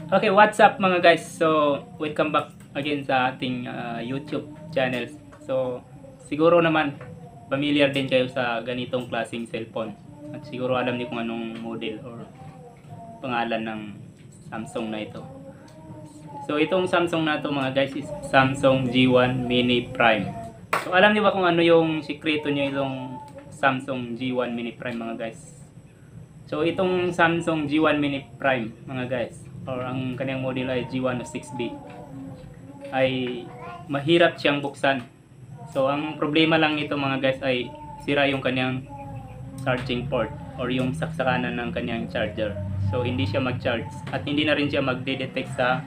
Okay, what's up mga guys? So, welcome back again sa ating YouTube channel. So, siguro naman familiar din kayo sa ganitong klaseng cellphone. At siguro alam niyo kung anong model or pangalan ng Samsung na ito. So, itong Samsung na ito mga guys is Samsung G1 Mini Prime. So, alam niyo ba kung ano yung sikreto niyo itong Samsung G1 Mini Prime mga guys? So, itong Samsung G1 Mini Prime mga guys, or ang kanyang model ay G106B, ay mahirap siyang buksan. So, ang problema lang nito mga guys ay sira yung kanyang charging port or yung saksakanan ng kanyang charger. So, hindi siya mag-charge at hindi na rin siya magde-detect sa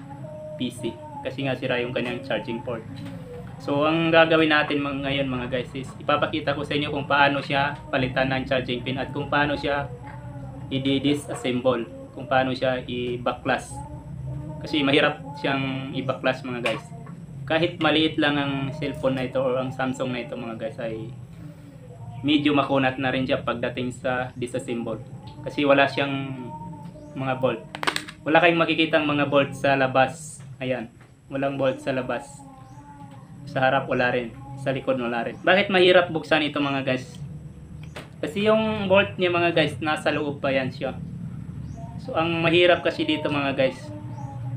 PC kasi nga sira yung kanyang charging port. So, ang gagawin natin ngayon mga guys is ipapakita ko sa inyo kung paano siya palitan ng charging pin at kung paano siya i-disassemble, kung paano siya i-backlash. Kasi mahirap siyang i-backlash mga guys. Kahit maliit lang ang cellphone na ito or ang Samsung na ito mga guys ay medyo makunat na rin siya pagdating sa disassemble. Kasi wala siyang mga bolt. Wala kayong makikitang mga bolt sa labas. Ayan, walang bolt sa labas. Sa harap wala rin, sa likod wala rin. Bakit mahirap buksan ito mga guys? Kasi yung bolt niya mga guys, nasa loob pa yan siya. So ang mahirap kasi dito mga guys,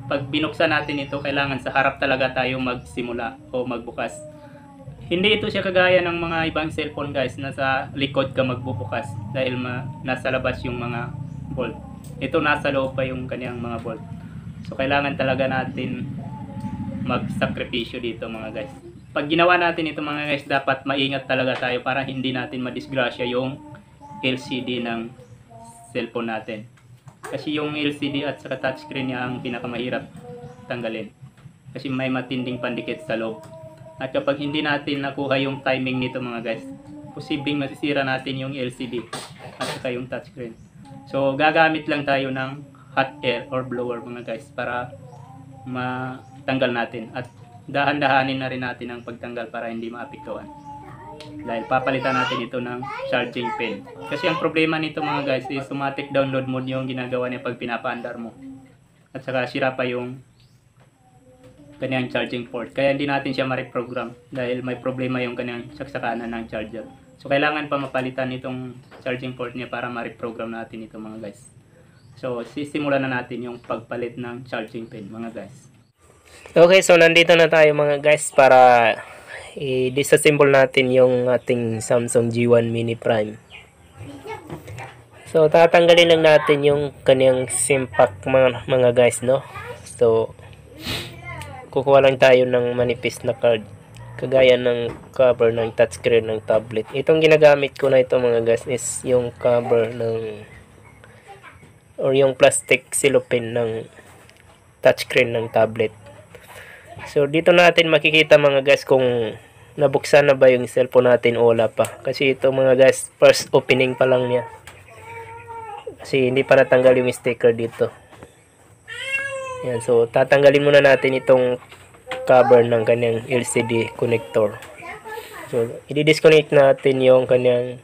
pag binuksan natin ito, kailangan sa harap talaga tayo magsimula o magbukas. Hindi ito siya kagaya ng mga ibang cellphone guys, nasa likod ka magbubukas dahil nasa labas yung mga bolt. Ito nasa loob pa yung kanyang mga bolt. So kailangan talaga natin magsakripisyo dito mga guys. Pag ginawa natin ito mga guys, dapat maingat talaga tayo para hindi natin madisgrasya yung LCD ng cellphone natin. Kasi yung LCD at saka touchscreen niya ang pinakamahirap tanggalin. Kasi may matinding pandikit sa loob. At kapag hindi natin nakuha yung timing nito mga guys, posibleng masisira natin yung LCD at saka yung touchscreen. So gagamit lang tayo ng hot air or blower mga guys para matanggal natin. At dahan-dahanin na rin natin ang pagtanggal para hindi maapektuhan. Dahil papalitan natin ito ng charging pin. Kasi ang problema nito mga guys is automatic download mode yung ginagawa niya pag pinapaandar mo. At saka sira pa yung kanyang charging port. Kaya hindi natin siya ma-reprogram dahil may problema yung kanyang saksakanan ng charger. So kailangan pa mapalitan itong charging port niya para ma-reprogram natin ito mga guys. So sisimulan na natin yung pagpalit ng charging pin mga guys. Okay, so nandito na tayo mga guys para i-disassemble natin yung ating Samsung G1 Mini Prime. So tatanggalin lang natin yung kanyang SIM pack mga guys, no? So kukuha lang tayo ng manipis na card kagaya ng cover ng touchscreen ng tablet. Itong ginagamit ko na ito mga guys is yung cover ng or yung plastic cellophane ng touchscreen ng tablet. So dito natin makikita mga guys kung nabuksan na ba yung cellphone natin o wala pa. Kasi ito mga guys, first opening pa lang niya. Kasi hindi pa natanggal yung sticker dito. Yan, so tatanggalin muna natin itong cover ng kanyang LCD connector. So i-disconnect natin yung kanyang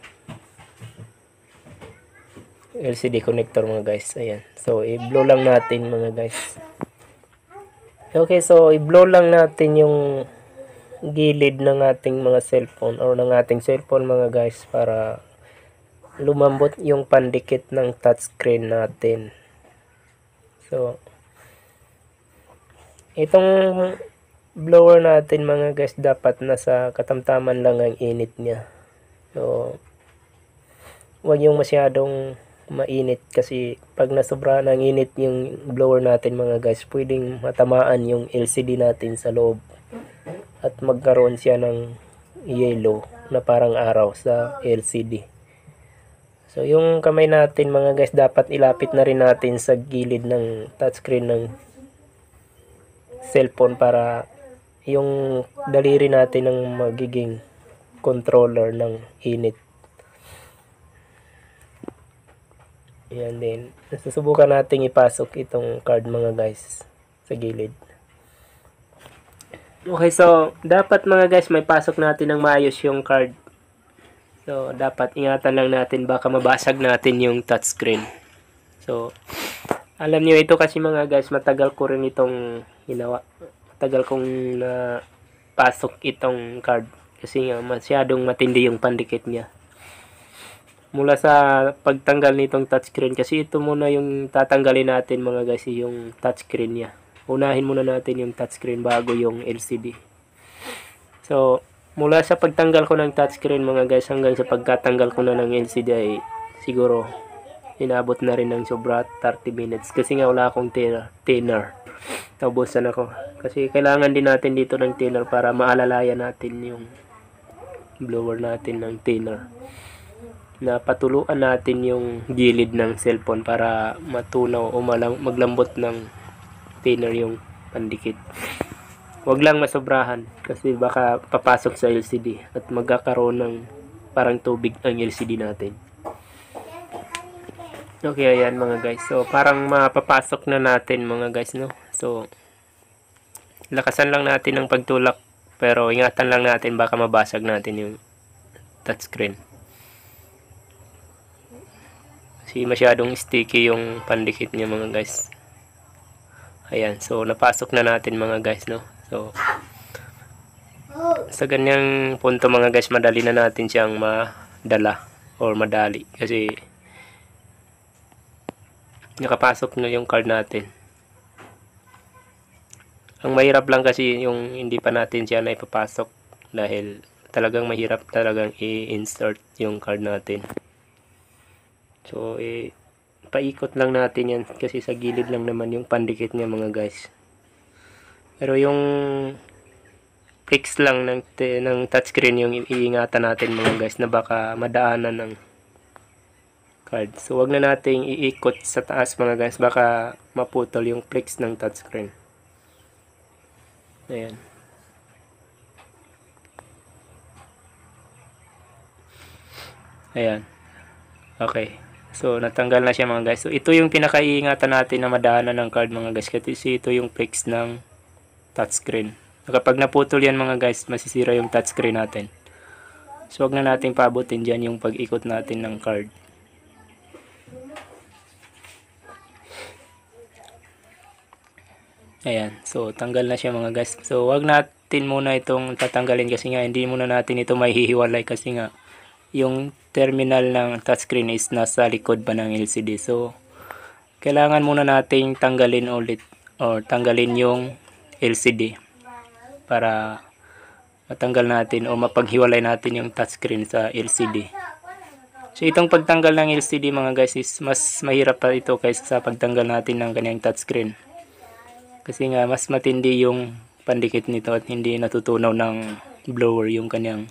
LCD connector mga guys. Ayan. So i-blow lang natin mga guys. Okay, so i-blow lang natin yung gilid ng ating mga cellphone or ng ating cellphone mga guys para lumambot yung pandikit ng touchscreen natin. So itong blower natin mga guys dapat nasa katamtaman lang ang init niya. So huwag yung masyadong mainit kasi pag nasobra ng init yung blower natin mga guys, pwedeng matamaan yung LCD natin sa loob at magkaroon siya ng yellow na parang araw sa LCD. So yung kamay natin mga guys dapat ilapit na rin natin sa gilid ng touchscreen ng cellphone para yung daliri natin ang magiging controller ng init. Ayan din. Susubukan natin ipasok itong card mga guys sa gilid. Okay, so dapat mga guys may pasok natin ng maayos yung card. So dapat ingatan lang natin baka mabasag natin yung touchscreen. So Alam niyo ito kasi mga guys, matagal ko rin itong ginawa. Matagal kong pasok itong card kasi nga masyadong matindi yung pandikit niya. Mula sa pagtanggal nitong touchscreen, kasi ito muna yung tatanggalin natin mga guys, yung touchscreen niya. Unahin muna natin yung touchscreen bago yung LCD. So, mula sa pagtanggal ko ng touchscreen mga guys hanggang sa pagkatanggal ko na ng LCD ay siguro inabot na rin ng sobra 30 minutes kasi nga wala akong thinner. Naubusan ako. Kasi kailangan din natin dito ng thinner para maalalayan natin yung blower natin ng thinner. Na patuluan natin yung gilid ng cellphone para matunaw o maglambot ng thinner yung pandikit. Huwag lang masobrahan kasi baka papasok sa LCD at magkakaroon ng parang tubig ang LCD natin. Okay, ayan mga guys. So, parang mapapasok na natin mga guys, no? So, lakasan lang natin ng pagtulak. Pero, ingatan lang natin baka mabasag natin yung touchscreen. Kasi masyadong sticky yung pandikit niya mga guys. Ayan. So, napasok na natin mga guys, no? So, sa ganyang punto mga guys, madali na natin siyang madala or madali. Kasi, nakapasok na yung card natin. Ang mahirap lang kasi yung hindi pa natin siya na ipapasok dahil talagang mahirap talagang i-insert yung card natin. So, paikot lang natin yan kasi sa gilid lang naman yung pandikit niya mga guys. Pero yung flex lang ng touchscreen yung iingatan natin mga guys na baka madaanan ng card. So, wag na nating iikot sa taas mga guys. Baka maputol yung flex ng touchscreen. Ayan. Ayan. Okay. So, natanggal na siya mga guys. So, ito yung pinakaiingatan natin na madaanan ng card mga guys. Kasi ito yung flex ng touchscreen. Kapag naputol yan mga guys, masisira yung touchscreen natin. So, wag na nating paabutin dyan yung pag-ikot natin ng card. Ayan, so tanggal na siya mga guys. So wag natin muna itong tatanggalin kasi nga hindi muna natin ito mahihiwalay kasi nga yung terminal ng touchscreen is nasa likod pa ng LCD. So kailangan muna nating tanggalin ulit or tanggalin yung LCD para matanggal natin o mapaghiwalay natin yung touchscreen sa LCD. So itong pagtanggal ng LCD mga guys is mas mahirap pa ito kaysa sa pagtanggal natin ng kanyang touchscreen. Kasi nga mas matindi yung pandikit nito at hindi natutunaw ng blower yung kanyang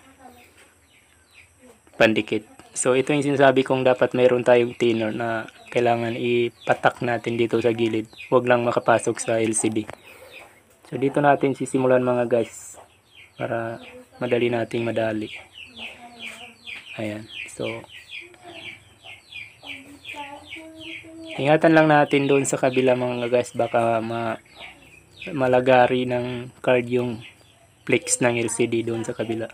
pandikit. So ito yung sinasabi kong dapat mayroon tayong thinner na kailangan ipatak natin dito sa gilid. Huwag lang makapasok sa LCD. So dito natin sisimulan mga guys para madali nating madali. Ayan. So ingatan lang natin doon sa kabila mga guys, baka malagari ng card yung flex ng LCD doon sa kabila.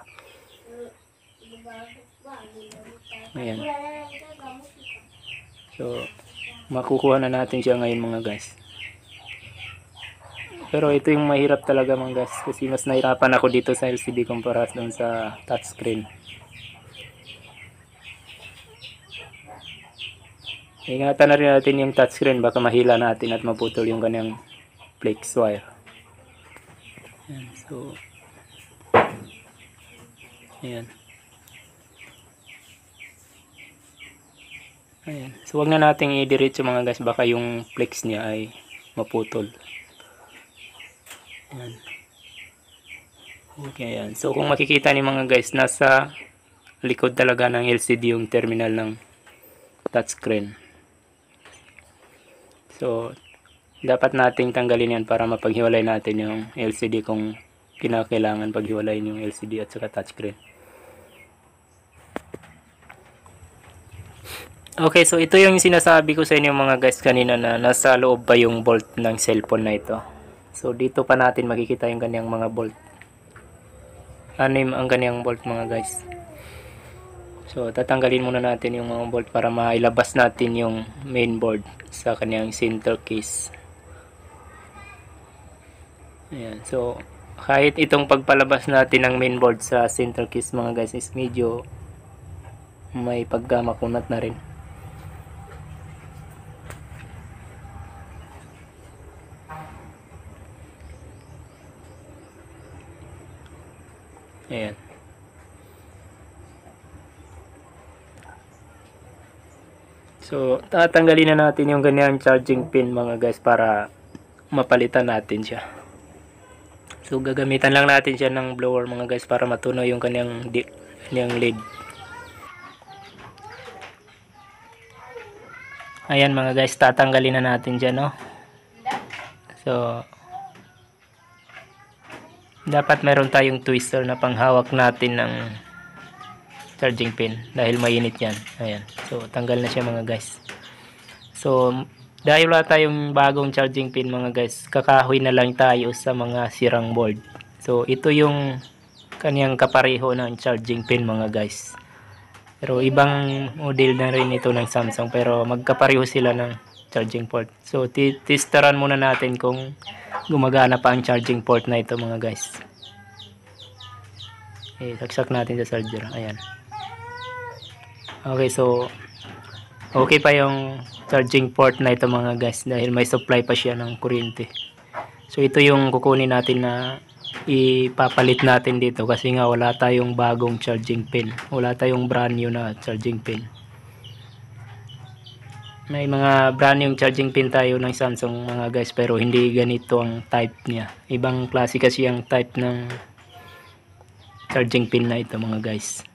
Ayan. So, makukuha na natin siya ngayon mga guys. Pero ito yung mahirap talaga mga guys kasi mas nahirapan ako dito sa LCD kumpara doon sa touchscreen. Ingatan na rin natin yung touchscreen, baka mahila natin at maputol yung kanyang flex wire. Ayan, so ayan. Ayan. So wag na nating i-diretso mga guys, baka yung flex niya ay maputol. Ayan. Okay, ayan. So kung makikita ni mga guys, nasa likod talaga ng LCD yung terminal ng touchscreen. So dapat nating tanggalin yan para mapaghiwalay natin yung LCD kung kinakailangan paghiwalayin yung LCD at saka touchscreen. Okay, so ito yung sinasabi ko sa inyo mga guys kanina na nasa loob pa yung bolt ng cellphone na ito. So dito pa natin makikita yung kanyang mga bolt. Ano yung ang kanyang bolt mga guys? So tatanggalin muna natin yung mga bolt para mailabas natin yung mainboard sa kanyang center case. Ayan. So kahit itong pagpalabas natin ng mainboard sa center case mga guys is medyo may pagkamakunat na rin. Ayan. So, tatanggalin na natin yung ganyan charging pin mga guys para mapalitan natin siya. So, gagamitan lang natin siya ng blower mga guys para matunaw yung kanyang lead. Ayan mga guys, tatanggalin na natin dyan, no? So, dapat meron tayong twister na panghawak natin ng charging pin dahil mainit yan. Ayan. So, tanggal na siya mga guys. So, dahil wala tayong bagong charging pin mga guys, kakahoy na lang tayo sa mga sirang board. So, ito yung kanyang kapareho ng charging pin mga guys. Pero ibang model na rin ito ng Samsung pero magkapareho sila ng charging port. So, testaran muna natin kung gumagana pa ang charging port na ito mga guys. Saksak natin sa charger. Ayan. Okay, so okay pa yung charging port na ito mga guys dahil may supply pa siya ng kuryente. So ito yung kukunin natin na ipapalit natin dito kasi nga wala tayong bagong charging pin. Wala tayong brand new na charging pin. May mga brand new charging pin tayo ng Samsung mga guys pero hindi ganito ang type niya. Ibang klase kasi ang type ng charging pin na ito mga guys.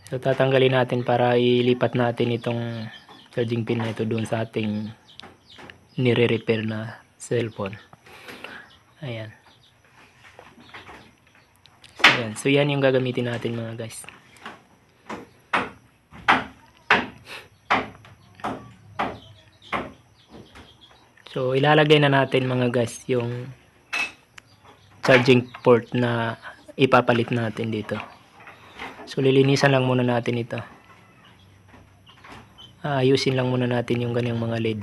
So tatanggalin natin para ilipat natin itong charging pin na ito doon sa ating nire-repair na cellphone. Ayan. So yan yung gagamitin natin mga guys. So ilalagay na natin mga guys yung charging port na ipapalit natin dito. So lilinisan lang muna natin ito. Ayusin lang muna natin yung ganyang mga LED.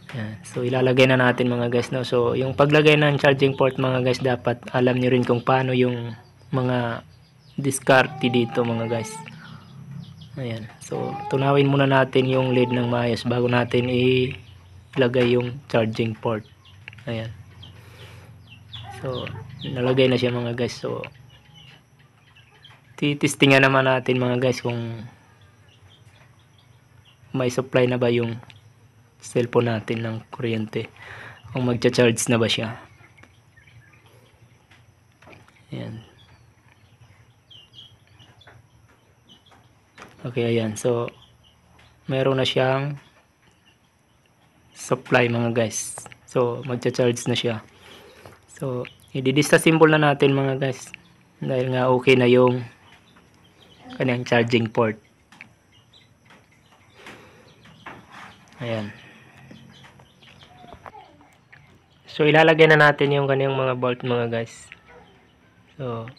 Yan. So ilalagay na natin mga guys, no. So yung paglagay ng charging port mga guys, dapat alam niyo rin kung paano yung mga diskarte dito mga guys. Ayan. So tunawin muna natin yung LED ng maayos bago natin ilagay yung charging port. Ayan. So nalagay na siya mga guys. So titistingan naman natin mga guys kung may supply na ba yung cellphone natin ng kuryente, kung magcha-charge na ba siya. Ayan. Okay, ayan. So meron na siyang supply mga guys. So magcha-charge na siya. So i-disassemble na natin mga guys dahil nga okay na yung kanyang charging port. Ayan. So ilalagay na natin yung kanyang mga bolt mga guys. So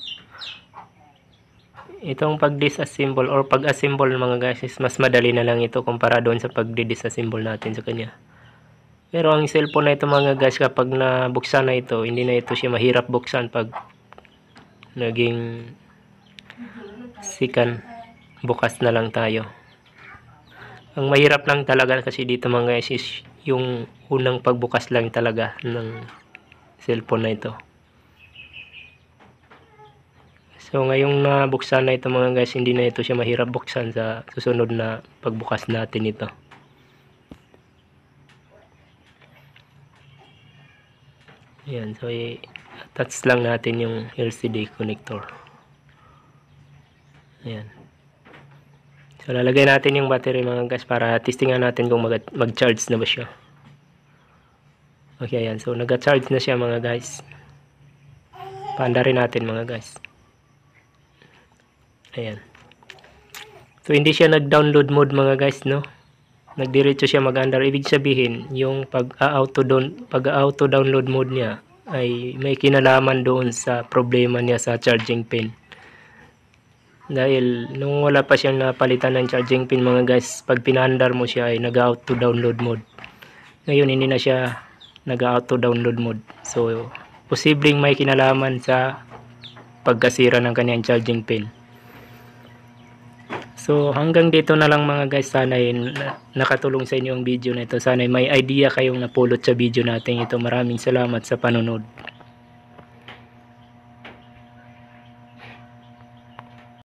itong pag-disassemble or pag-assemble mga guys is mas madali na lang ito kumpara doon sa pag-disassemble natin sa kanya. Pero ang cellphone na ito mga guys, kapag nabuksan na ito, hindi na ito siya mahirap buksan pag naging sikan, bukas na lang tayo. Ang mahirap lang talaga kasi dito mga guys is yung unang pagbukas lang talaga ng cellphone na ito. So ngayong nabuksan na ito mga guys, hindi na ito siya mahirap buksan sa susunod na pagbukas natin ito. Ayan, so i-attach lang natin yung LCD connector. Ayan. So lalagay natin yung battery mga guys para testingan natin kung mag-charge na ba siya. Okay, ayan. So nag-charge na siya mga guys. Paanda rin natin mga guys. Ayan. So hindi siya nag-download mode mga guys, no. Nagdiretso siya mag-under. Ibig sabihin, yung pag-auto download mode niya ay may kinalaman doon sa problema niya sa charging pin. Dahil nung wala pa siyang napalitan ng charging pin mga guys, pag pinandar mo siya ay nag-auto download mode. Ngayon hindi na siya nag-auto download mode. So posibleng may kinalaman sa pagkasira ng kanyang charging pin. So hanggang dito na lang mga guys, sana nakatulong sa inyo ang video na ito. Sana may idea kayong napulot sa video natin ito. Maraming salamat sa panonood.